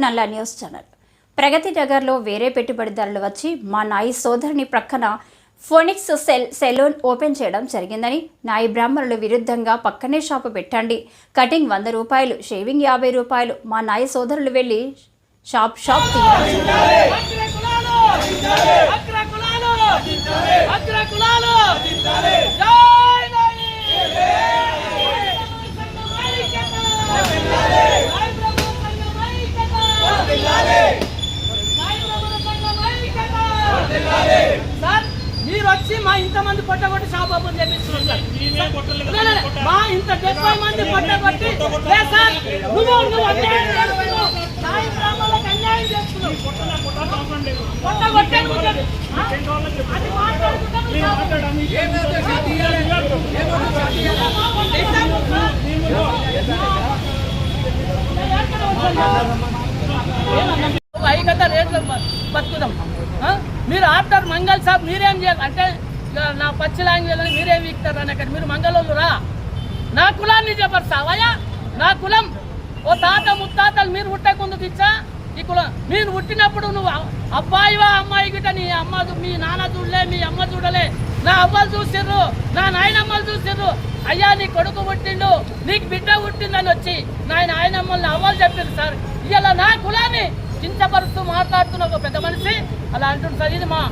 నల్ల news channel. ప్రగతి నగర్లో వేరే పెట్టుబడిదారులు వచ్చి మా నాయి సోదరుని ప్రక్కన ఫోనిక్స్ సెలూన్ ఓపెన్ చేయడం జరిగిందని, నాయి బ్రాహ్మణుల విరుద్ధంగా పక్కనే షాపు పెట్టండి, కటింగ్ 100 రూపాయలు, షేవింగ్ 50 రూపాయలు, మా నాయి సోదరులు వెళ్ళి షాప్ మీరు వచ్చి మా ఇంతమంది పొట్టగొట్టి షాప్ ఓపెన్ చేపిస్తున్నారు సార్. మా ఇంత 70 మంది పొట్టగొట్టి సార్ నువ్వు అన్యాయం చేస్తున్నావు, నాయి బ్రాహ్మణులకు అన్యాయం చేస్తున్నావు. పొట్టగొట్టే అది ఐగత రేట్లు బతుకుదాం. మీరు ఆఫ్టర్ మంగళ సాబ్ మీరేం చేయాలి అంటే నా పచ్చి లాంగ్వేజ్ అని మీరేం వీక్తారు అని అక్కడ మీరు మంగళోళ్ళు రా, నా కులాన్ని చెప్పరుస్తావయ్యా. నా కులం ఓ తాత ముత్తాతలు మీరు పుట్టకుందుకు ఇచ్చా ఈ కులం. మీరు పుట్టినప్పుడు నువ్వు అబ్బాయివా అమ్మాయి గిట్ట నీ అమ్మ మీ నాన్న చూడలే, మీ అమ్మ చూడలే, నా అవ్వలు చూసిర్రు, నా నాయనమ్మలు చూసిర్రు. అయ్యా నీ కొడుకు పుట్టిండు, నీకు బిడ్డ పుట్టిందని వచ్చి నాయనమ్మల్ని అవ్వలు చెప్పారు సార్. ఇలా నా కులాన్ని చింతపరుస్తూ మాట్లాడుతున్న ఒక పెద్ద మనిషి అలా అంటుంది సార్. ఇది మా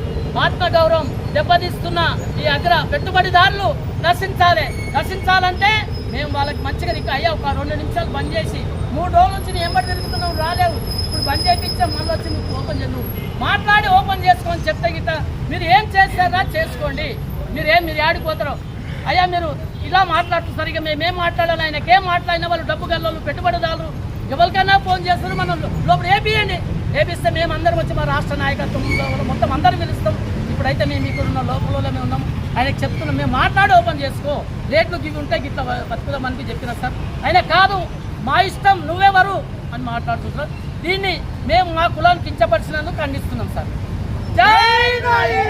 ఆత్మగౌరవం దెబ్బతీస్తున్న ఈ పెట్టుబడిదారులు నశించాలంటే మేము వాళ్ళకి మంచిగా అయ్యా ఒక 2 నిమిషాలు బంద్ చేసి 3 రోజుల నుంచి నేను ఎంబడి తిరుగుతున్నావు రాలేవు, ఇప్పుడు బంద్ చేయించాం, మళ్ళీ వచ్చి నువ్వు ఓపెన్ చేయను మాట్లాడి ఓపెన్ చేసుకోని చెప్తే గిట్ట మీరు ఏం చేస్తారా చేసుకోండి, మీరు ఆడిపోతారు. అయ్యా మీరు ఇలా మాట్లాడుతున్నారు, ఇక మేమేం మాట్లాడాలి, ఆయనకేం మాట్లాడిన వాళ్ళు డబ్బు గల్లోళ్ళు పెట్టుబడిదారులు ఎవరికైనా ఫోన్ చేస్తారు, మనం లోపల ఏపిస్తే మేమందరం వచ్చి మా రాష్ట్ర నాయకత్వంలో మొత్తం అందరం పిలుస్తాం. ఇప్పుడైతే మేము ఇక్కడ లోపలలోనే ఉన్నాం, ఆయనకు చెప్తున్నాం మేము మాట్లాడి ఓపెన్ చేసుకో, రేట్లు గివి ఉంటే గిట్లా బతుకుదామని చెప్పిన సార్. ఆయన కాదు మా ఇష్టం నువ్వెవరు అని మాట్లాడుతున్నారు. దీన్ని మేము మా కులాన్ని కించపరిచినందుకు ఖండిస్తున్నాం సార్. జై నాయి.